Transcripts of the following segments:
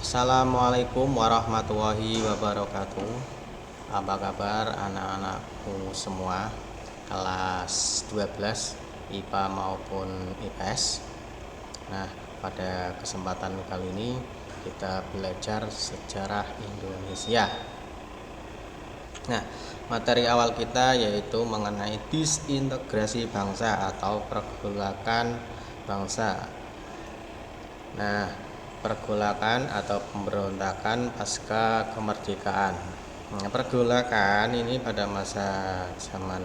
Assalamualaikum warahmatullahi wabarakatuh. Apa kabar anak-anakku semua kelas 12 IPA maupun IPS. Nah, pada kesempatan kali ini kita belajar sejarah Indonesia. Nah, materi awal kita yaitu mengenai disintegrasi bangsa atau pergolakan bangsa. Nah, pergolakan atau pemberontakan pasca kemerdekaan. Nah, pergolakan ini pada masa zaman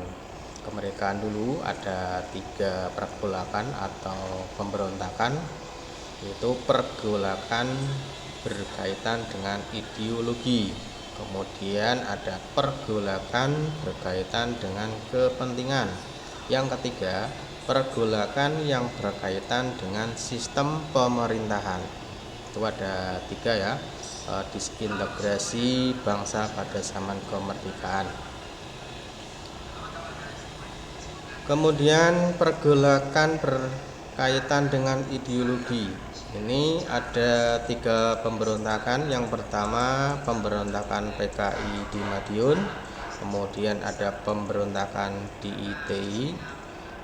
kemerdekaan dulu ada 3 pergolakan atau pemberontakan, yaitu pergolakan berkaitan dengan ideologi. Kemudian ada pergolakan berkaitan dengan kepentingan. Yang ketiga, pergolakan yang berkaitan dengan sistem pemerintahan. Itu ada 3 ya. Disintegrasi bangsa pada zaman kemerdekaan. Kemudian pergolakan berkaitan dengan ideologi. Ini ada 3 pemberontakan. Yang pertama pemberontakan PKI di Madiun, kemudian ada pemberontakan di ITI,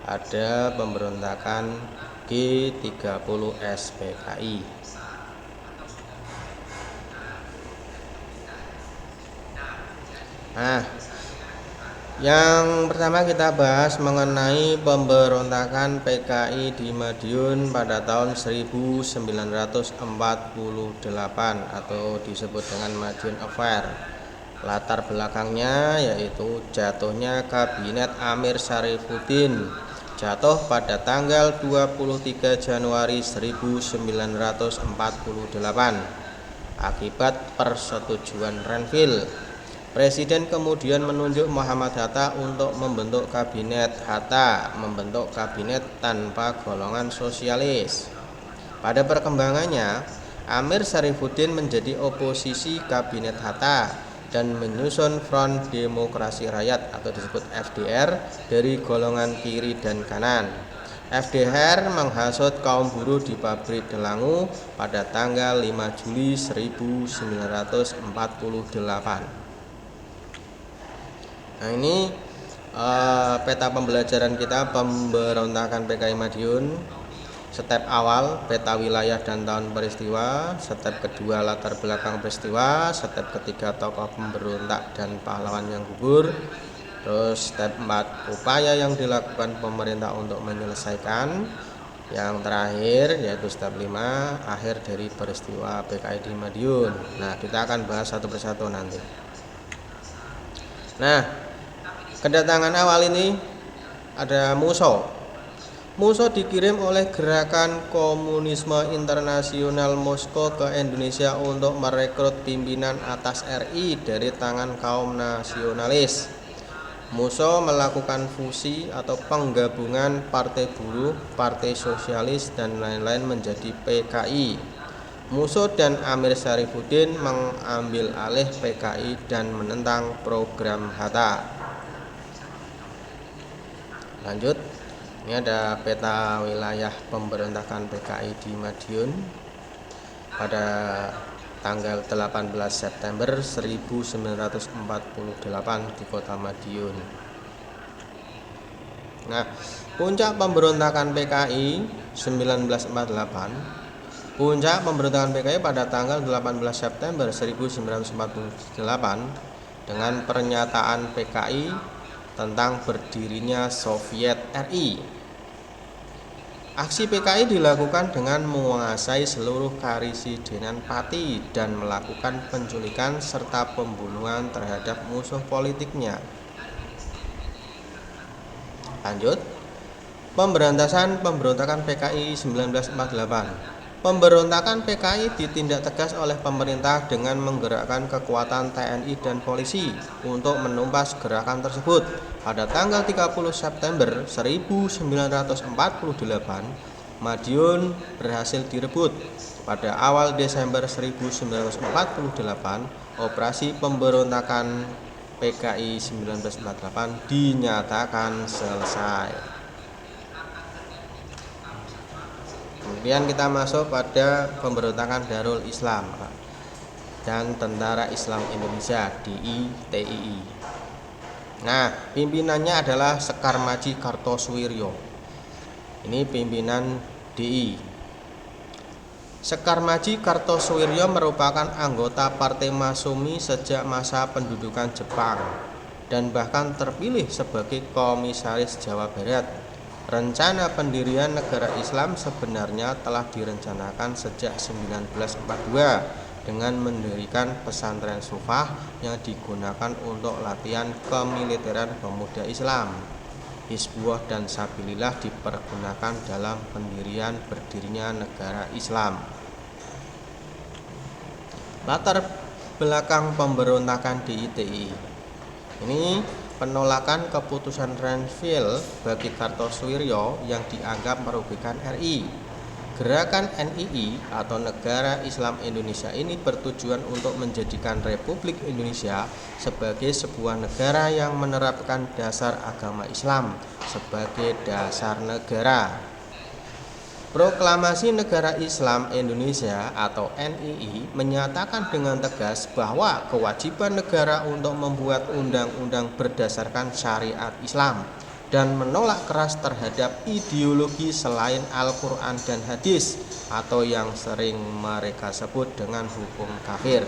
ada pemberontakan G30 SPKI. Nah, yang pertama kita bahas mengenai pemberontakan PKI di Madiun pada tahun 1948 atau disebut dengan Madiun Affair. Latar belakangnya yaitu jatuhnya Kabinet Amir Syarifuddin, jatuh pada tanggal 23 Januari 1948 akibat persetujuan Renville. Presiden kemudian menunjuk Muhammad Hatta untuk membentuk kabinet. Hatta membentuk kabinet tanpa golongan sosialis. Pada perkembangannya, Amir Syarifuddin menjadi oposisi kabinet Hatta dan menyusun Front Demokrasi Rakyat atau disebut FDR dari golongan kiri dan kanan. FDR menghasut kaum buruh di pabrik Delangu pada tanggal 5 Juli 1948. Nah, ini peta pembelajaran kita pemberontakan PKI Madiun. Step awal peta wilayah dan tahun peristiwa, step kedua latar belakang peristiwa, step ketiga tokoh pemberontak dan pahlawan yang gugur. Terus step 4 upaya yang dilakukan pemerintah untuk menyelesaikan. Yang terakhir yaitu step 5 akhir dari peristiwa PKI di Madiun. Nah, kita akan bahas satu persatu nanti. Nah, kedatangan awal ini ada Musso. Musso dikirim oleh Gerakan Komunisme Internasional Moskow ke Indonesia untuk merekrut pimpinan atas RI dari tangan kaum nasionalis. Musso melakukan fusi atau penggabungan Partai Buruh, Partai Sosialis dan lain-lain menjadi PKI. Musso dan Amir Syarifuddin mengambil alih PKI dan menentang program Hatta. Lanjut, ini ada peta wilayah pemberontakan PKI di Madiun pada tanggal 18 September 1948 di kota Madiun. Nah, puncak pemberontakan PKI 1948. Puncak pemberontakan PKI pada tanggal 18 September 1948 dengan pernyataan PKI tentang berdirinya Soviet RI. Aksi PKI dilakukan dengan menguasai seluruh karesidenan Pati dan melakukan penculikan serta pembunuhan terhadap musuh politiknya. Lanjut, pemberantasan pemberontakan PKI 1948. Pemberontakan PKI ditindak tegas oleh pemerintah dengan menggerakkan kekuatan TNI dan polisi untuk menumpas gerakan tersebut. Pada tanggal 30 September 1948, Madiun berhasil direbut. Pada awal Desember 1948, operasi pemberontakan PKI 1948 dinyatakan selesai. Kemudian kita masuk pada pemberontakan Darul Islam. dan Tentara Islam Indonesia (TII). Nah, pimpinannya adalah Sekar Maji Kartosuwiryo. Ini pimpinan DI. Sekar Maji Kartosuwiryo merupakan anggota Partai Masyumi sejak masa pendudukan Jepang dan bahkan terpilih sebagai Komisaris Jawa Barat. Rencana pendirian negara Islam sebenarnya telah direncanakan sejak 1942 dengan mendirikan pesantren Sufah yang digunakan untuk latihan kemiliteran pemuda Islam. Hizbullah dan Sabilillah dipergunakan dalam pendirian berdirinya negara Islam. Latar belakang pemberontakan DI-TII. Ini penolakan keputusan Renville bagi Kartosuwiryo yang dianggap merugikan RI. Gerakan NII atau Negara Islam Indonesia ini bertujuan untuk menjadikan Republik Indonesia sebagai sebuah negara yang menerapkan dasar agama Islam sebagai dasar negara. Proklamasi Negara Islam Indonesia atau NII menyatakan dengan tegas bahwa kewajiban negara untuk membuat undang-undang berdasarkan syariat Islam dan menolak keras terhadap ideologi selain Al-Quran dan hadis atau yang sering mereka sebut dengan hukum kafir.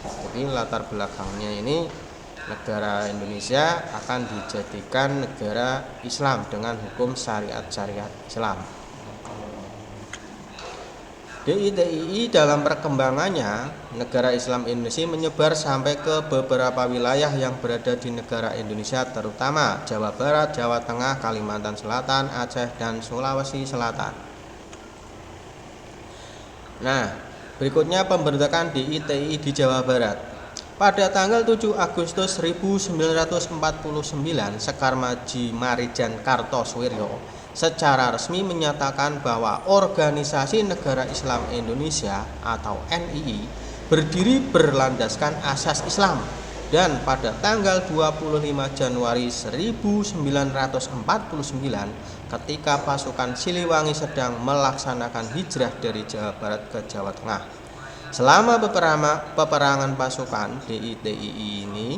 Jadi latar belakangnya ini negara Indonesia akan dijadikan negara Islam dengan hukum syariat Islam. DI-TII dalam perkembangannya, negara Islam Indonesia menyebar sampai ke beberapa wilayah yang berada di negara Indonesia, terutama Jawa Barat, Jawa Tengah, Kalimantan Selatan, Aceh, dan Sulawesi Selatan. Nah, berikutnya pemberontakan DI-TII di Jawa Barat. Pada tanggal 7 Agustus 1949, Sekar Maji Marijan Kartosuwiryo secara resmi menyatakan bahwa Organisasi Negara Islam Indonesia atau NII berdiri berlandaskan asas Islam, dan pada tanggal 25 Januari 1949 ketika pasukan Siliwangi sedang melaksanakan hijrah dari Jawa Barat ke Jawa Tengah. Selama peperangan pasukan DI-TII ini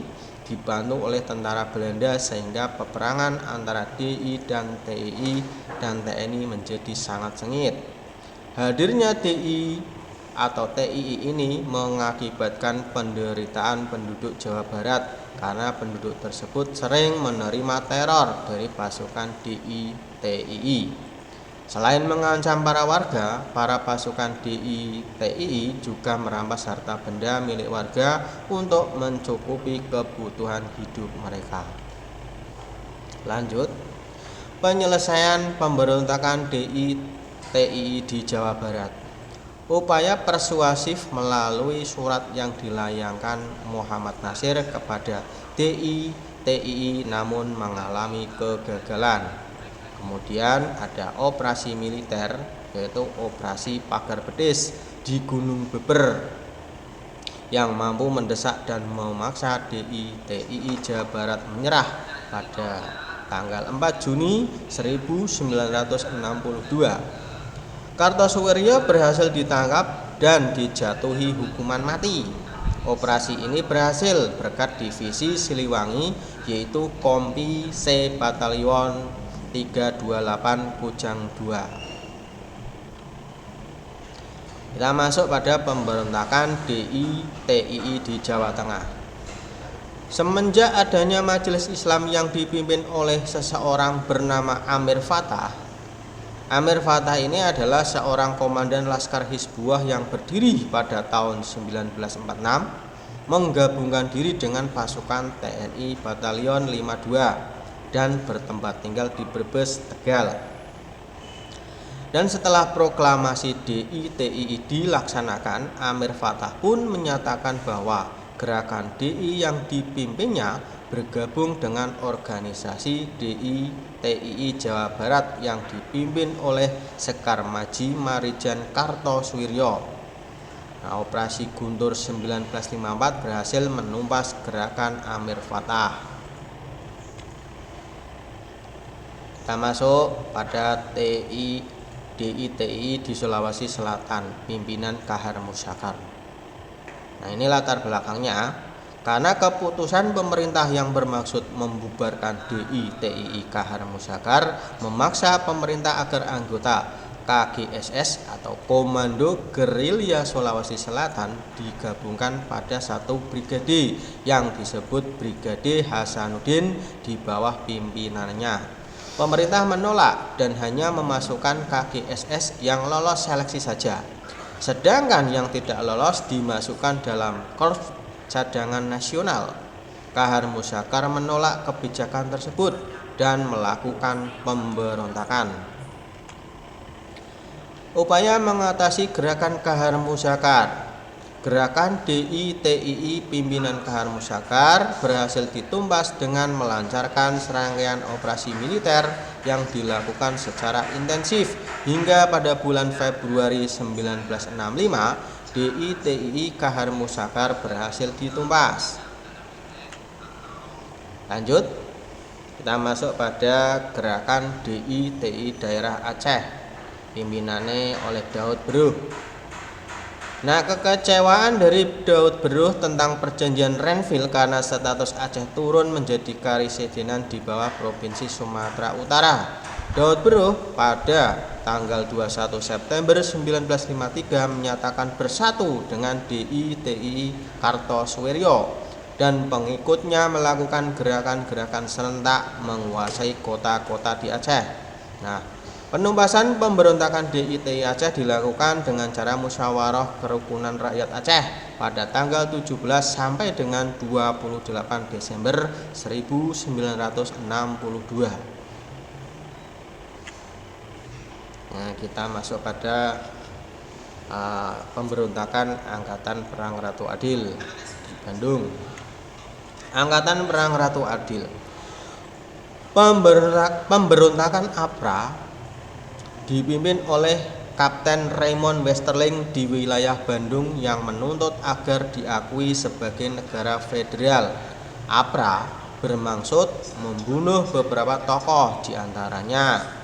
dibantu oleh tentara Belanda sehingga peperangan antara DI dan TII dan TNI menjadi sangat sengit. Hadirnya DI atau TII ini mengakibatkan penderitaan penduduk Jawa Barat karena penduduk tersebut sering menerima teror dari pasukan DI-TII. Selain mengancam para warga, para pasukan DI-TII juga merampas harta benda milik warga untuk mencukupi kebutuhan hidup mereka. Lanjut, penyelesaian pemberontakan DI-TII di Jawa Barat. Upaya persuasif melalui surat yang dilayangkan Muhammad Nasir kepada DI-TII namun mengalami kegagalan. Kemudian ada operasi militer, yaitu operasi Pagar Betis di Gunung Beber yang mampu mendesak dan memaksa DI-TII Jawa Barat menyerah pada tanggal 4 Juni 1962. Kartosuwiryo berhasil ditangkap dan dijatuhi hukuman mati. Operasi ini berhasil berkat divisi Siliwangi, yaitu Kompi C Batalion 328 Kujang II. Kita masuk pada pemberontakan DI-TII di Jawa Tengah. Semenjak adanya Majelis Islam yang dipimpin oleh seseorang bernama Amir Fattah. Amir Fattah ini adalah seorang komandan Laskar Hizbullah yang berdiri pada tahun 1946, menggabungkan diri dengan pasukan TNI Batalion 52 dan bertempat tinggal di Brebes, Tegal. Dan setelah proklamasi DI-TII dilaksanakan, Amir Fattah pun menyatakan bahwa gerakan DI yang dipimpinnya bergabung dengan organisasi DI-TII Jawa Barat yang dipimpin oleh Sekar Maji Marijan Kartosuwiryo. Nah, operasi Guntur 1954 berhasil menumpas gerakan Amir Fattah. Kita masuk pada DI-TII di Sulawesi Selatan, pimpinan Kahar Musyakar. Nah, ini latar belakangnya. Karena keputusan pemerintah yang bermaksud membubarkan DI-TII Kahar Musakar memaksa pemerintah agar anggota KGSS atau Komando Gerilya Sulawesi Selatan digabungkan pada satu brigade yang disebut Brigade Hasanuddin di bawah pimpinannya. Pemerintah menolak dan hanya memasukkan KGSS yang lolos seleksi saja. Sedangkan yang tidak lolos dimasukkan dalam Korps Cadangan Nasional. Kahar Musakar menolak kebijakan tersebut dan melakukan pemberontakan. Upaya mengatasi gerakan Kahar Musakar. Gerakan DI-TII pimpinan Kahar Musakar berhasil ditumpas dengan melancarkan serangkaian operasi militer yang dilakukan secara intensif hingga pada bulan Februari 1965 DI-TII Kahar Musakar berhasil ditumpas. Lanjut, kita masuk pada gerakan DI-TII daerah Aceh, pimpinannya oleh Daud Beruh. Nah, kekecewaan dari Daud Beruh tentang perjanjian Renville karena status Aceh turun menjadi karesidenan di bawah Provinsi Sumatera Utara. Daud Beruh pada tanggal 21 September 1953 menyatakan bersatu dengan DI-TII Kartosuwiryo dan pengikutnya melakukan gerakan-gerakan serentak menguasai kota-kota di Aceh. Nah, penumpasan pemberontakan DI-TII Aceh dilakukan dengan cara musyawarah kerukunan rakyat Aceh pada tanggal 17 sampai dengan 28 Desember 1962. Nah, kita masuk pada pemberontakan Angkatan Perang Ratu Adil di Bandung. Angkatan Perang Ratu Adil. Pemberontakan APRA dipimpin oleh Kapten Raymond Westerling di wilayah Bandung yang menuntut agar diakui sebagai negara federal. APRA bermaksud membunuh beberapa tokoh, diantaranya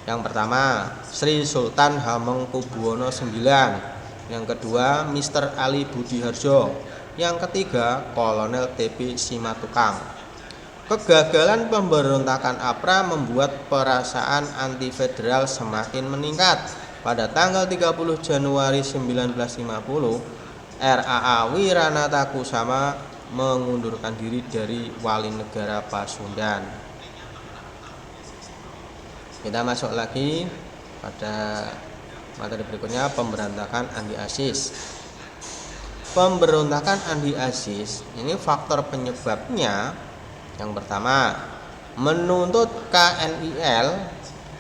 yang pertama Sri Sultan Hamengkubuwono IX, yang kedua Mr. Ali Budiharjo, yang ketiga Kolonel TP Simatukang. Kegagalan pemberontakan APRA membuat perasaan anti-federal semakin meningkat. Pada tanggal 30 Januari 1950, RAA Wiranata Kusama mengundurkan diri dari Wali Negara Pasundan. Kita masuk lagi pada materi berikutnya, pemberontakan anti-ASIS. Pemberontakan anti-ASIS ini faktor penyebabnya yang pertama, menuntut KNIL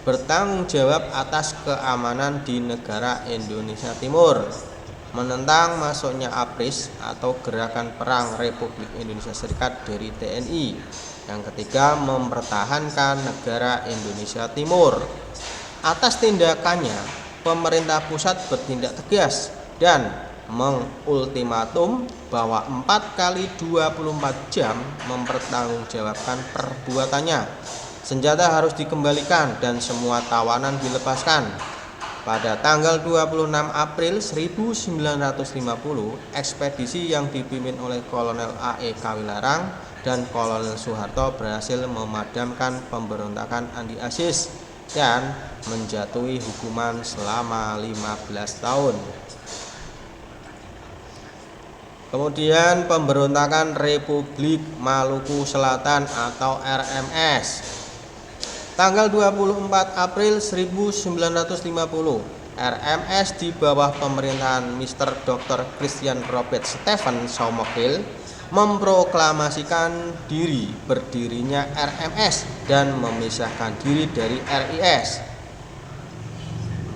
bertanggung jawab atas keamanan di negara Indonesia Timur, menentang masuknya APRIS atau Gerakan Perang Republik Indonesia Serikat dari TNI. Yang ketiga, mempertahankan negara Indonesia Timur. Atas tindakannya, pemerintah pusat bertindak tegas dan mengultimatum bahwa 4 kali 24 jam mempertanggungjawabkan perbuatannya. Senjata harus dikembalikan dan semua tawanan dilepaskan. Pada tanggal 26 April 1950, ekspedisi yang dipimpin oleh Kolonel A.E. Kawilarang dan Kolonel Soeharto berhasil memadamkan pemberontakan anti-ASIS dan menjatuhi hukuman selama 15 tahun. Kemudian pemberontakan Republik Maluku Selatan atau RMS. Tanggal 24 April 1950, RMS di bawah pemerintahan Mr. Dr. Christian Robert Stephen Somerville memproklamasikan diri berdirinya RMS dan memisahkan diri dari RIS.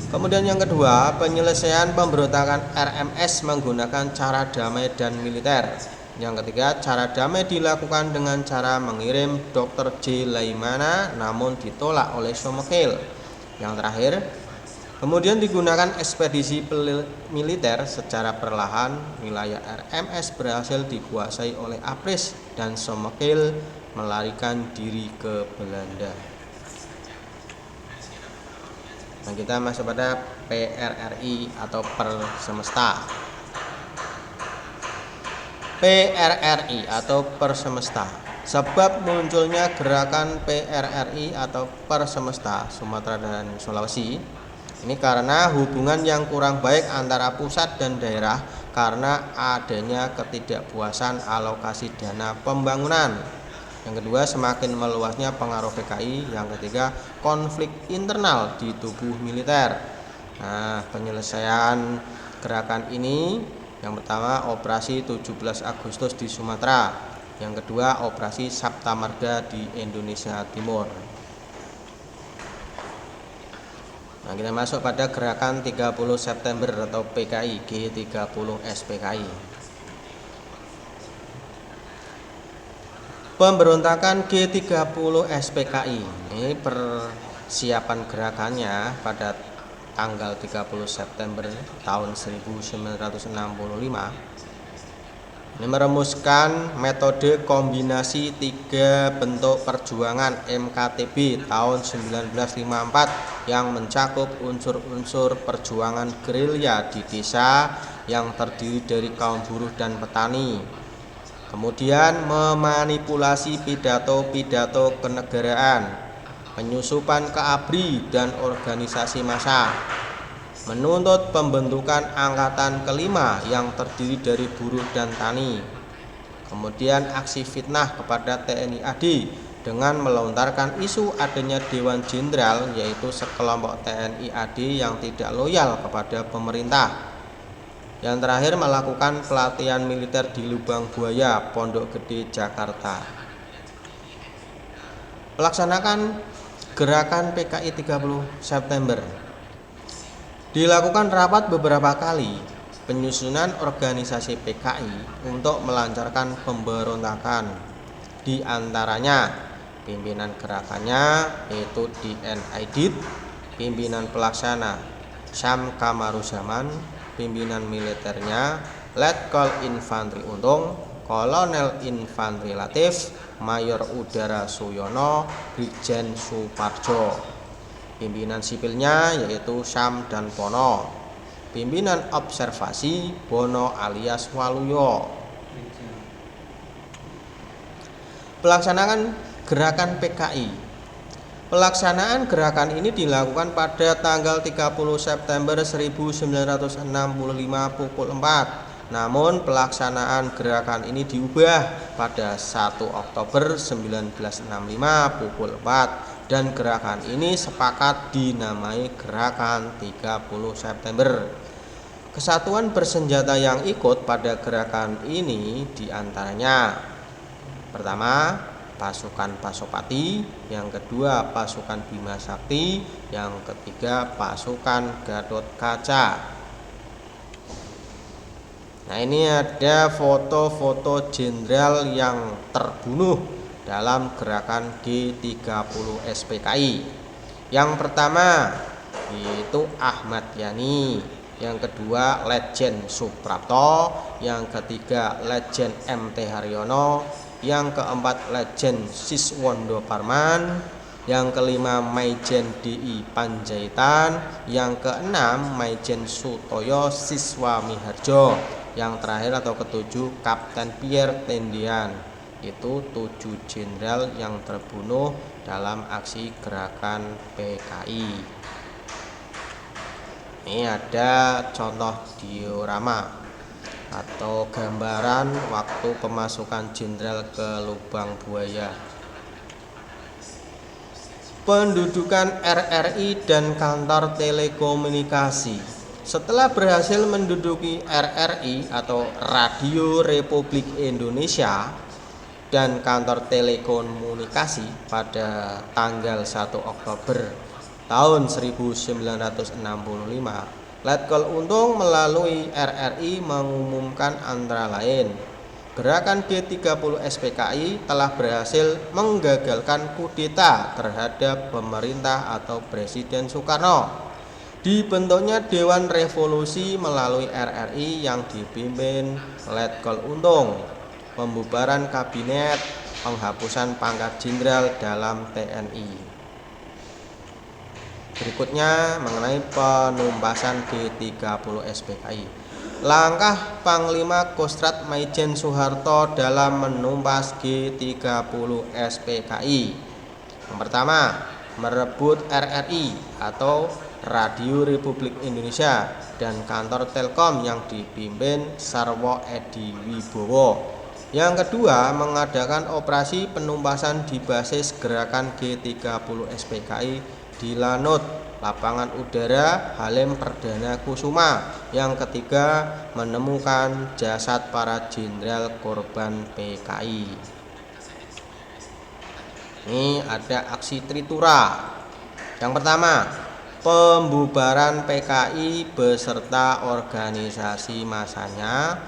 Kemudian yang kedua, penyelesaian pemberontakan RMS menggunakan cara damai dan militer. Yang ketiga, cara damai dilakukan dengan cara mengirim Dr. J. Laimana namun ditolak oleh Somerville. Yang terakhir, kemudian digunakan ekspedisi militer secara perlahan. Wilayah RMS berhasil dikuasai oleh APRIS dan Somerville melarikan diri ke Belanda. Nah, kita masuk pada PRRI atau Per Semesta. PRRI atau Persemesta. Sebab munculnya gerakan PRRI atau Persemesta Sumatera dan Sulawesi ini karena hubungan yang kurang baik antara pusat dan daerah karena adanya ketidakpuasan alokasi dana pembangunan. Yang kedua, semakin meluasnya pengaruh PKI. Yang ketiga, konflik internal di tubuh militer. Nah, penyelesaian gerakan ini yang pertama operasi 17 Agustus di Sumatera, yang kedua operasi Sabta Marga di Indonesia Timur. Nah, kita masuk pada gerakan 30 September atau PKI, G30 SPKI. Pemberontakan G30 SPKI ini persiapan gerakannya pada tanggal 30 September tahun 1965 ini merumuskan metode kombinasi 3 bentuk perjuangan MKTB tahun 1954 yang mencakup unsur-unsur perjuangan gerilya di desa yang terdiri dari kaum buruh dan petani. Kemudian memanipulasi pidato-pidato kenegaraan, penyusupan ke ABRI dan organisasi massa, menuntut pembentukan angkatan kelima yang terdiri dari buruh dan tani. Kemudian aksi fitnah kepada TNI AD dengan melontarkan isu adanya Dewan Jenderal, yaitu sekelompok TNI AD yang tidak loyal kepada pemerintah. Yang terakhir melakukan pelatihan militer di Lubang Buaya, Pondok Gede, Jakarta. Pelaksanaan gerakan PKI 30 September. Dilakukan rapat beberapa kali penyusunan organisasi PKI untuk melancarkan pemberontakan. Di antaranya pimpinan gerakannya yaitu DN Aidit, pimpinan pelaksana Syam Kamaruzaman, pimpinan militernya Letkol Infantri Untung, Kolonel Infantri Latif, Mayor Udara Suyono, Brigjen Suparjo. Pimpinan sipilnya yaitu Syam dan Pono. Pimpinan observasi Bono alias Waluyo. Pelaksanaan gerakan PKI. Pelaksanaan gerakan ini dilakukan pada tanggal 30 September 1965 pukul 4. Namun pelaksanaan gerakan ini diubah pada 1 Oktober 1965 pukul 4 dan gerakan ini sepakat dinamai Gerakan 30 September. Kesatuan bersenjata yang ikut pada gerakan ini diantaranya pertama pasukan Pasopati, yang kedua pasukan Bima Sakti, yang ketiga pasukan Gatot Kaca. Nah, ini ada foto-foto jenderal yang terbunuh dalam gerakan G30 SPKI. Yang pertama yaitu Ahmad Yani, yang kedua Letjen Suprapto, yang ketiga Letjen MT Haryono, yang keempat Letjen Siswondo Parman, yang kelima Maijen DI Panjaitan, yang keenam Maijen Sutoyo Siswa Miharjo, yang terakhir atau ketujuh Kapten Pierre Tendian. Itu 7 jenderal yang terbunuh dalam aksi gerakan PKI. Ini ada contoh diorama atau gambaran waktu pemasukan jenderal ke Lubang Buaya. Pendudukan RRI dan kantor telekomunikasi. Setelah berhasil menduduki RRI atau Radio Republik Indonesia dan kantor telekomunikasi pada tanggal 1 Oktober tahun 1965, Letkol Untung melalui RRI mengumumkan antara lain, gerakan G30 SPKI telah berhasil menggagalkan kudeta terhadap pemerintah atau Presiden Soekarno. Dibentuknya Dewan Revolusi melalui RRI yang dipimpin Letkol Untung, pembubaran kabinet, penghapusan pangkat jenderal dalam TNI. Berikutnya mengenai penumpasan G30 SPKI. Langkah Panglima Kostrad Maijen Soeharto dalam menumpas G30 SPKI. Yang pertama, merebut RRI atau Radio Republik Indonesia dan kantor Telkom yang dipimpin Sarwo Edi Wibowo. Yang kedua, mengadakan operasi penumpasan di basis gerakan G30 SPKI di Lanut, Lapangan Udara Halim Perdana Kusuma. Yang ketiga, menemukan jasad para jenderal korban PKI. Ini ada aksi Tritura. Yang pertama, pembubaran PKI beserta organisasi masanya.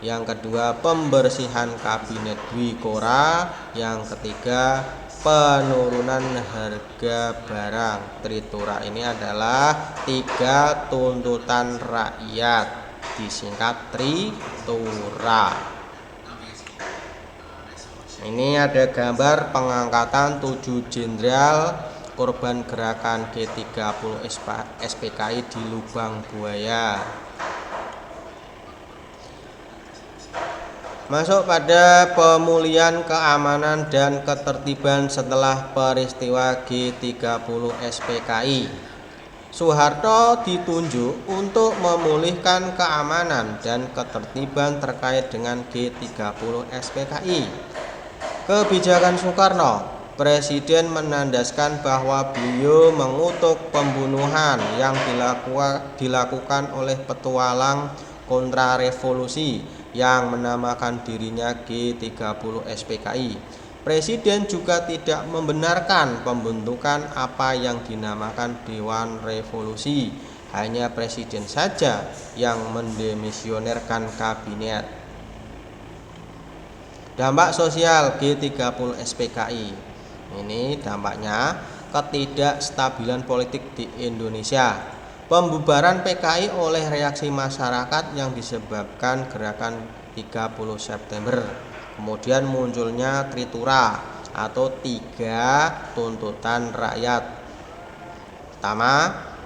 Yang kedua, pembersihan kabinet Dwi Kora. Yang ketiga, penurunan harga barang. Tritura ini adalah 3 tuntutan rakyat, disingkat Tritura. Ini ada gambar pengangkatan 7 jenderal korban gerakan G30 SPKI di Lubang Buaya. Masuk pada pemulihan keamanan dan ketertiban setelah peristiwa G30 SPKI. Soeharto ditunjuk untuk memulihkan keamanan dan ketertiban terkait dengan G30 SPKI. Kebijakan Soekarno, Presiden menandaskan bahwa beliau mengutuk pembunuhan yang dilakukan oleh petualang kontrarevolusi yang menamakan dirinya G30 SPKI. Presiden juga tidak membenarkan pembentukan apa yang dinamakan Dewan Revolusi. Hanya Presiden saja yang mendemisionerkan kabinet. Dampak sosial G30 SPKI. Ini dampaknya ketidakstabilan politik di Indonesia. Pembubaran PKI oleh reaksi masyarakat yang disebabkan gerakan 30 September. Kemudian munculnya Tritura atau 3 tuntutan rakyat. Pertama,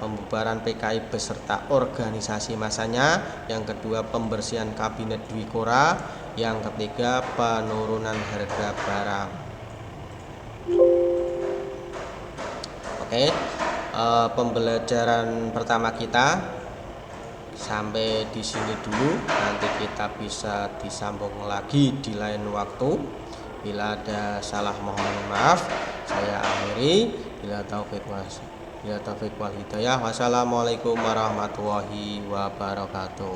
pembubaran PKI beserta organisasi masanya. Yang kedua, pembersihan kabinet Dwi Kora. Yang ketiga, penurunan harga barang. Oke. Pembelajaran pertama kita sampai di sini dulu. Nanti kita bisa disambung lagi di lain waktu. Bila ada salah mohon maaf. Saya akhiri. Bila taufik wal hidayah. Wassalamualaikum warahmatullahi wabarakatuh.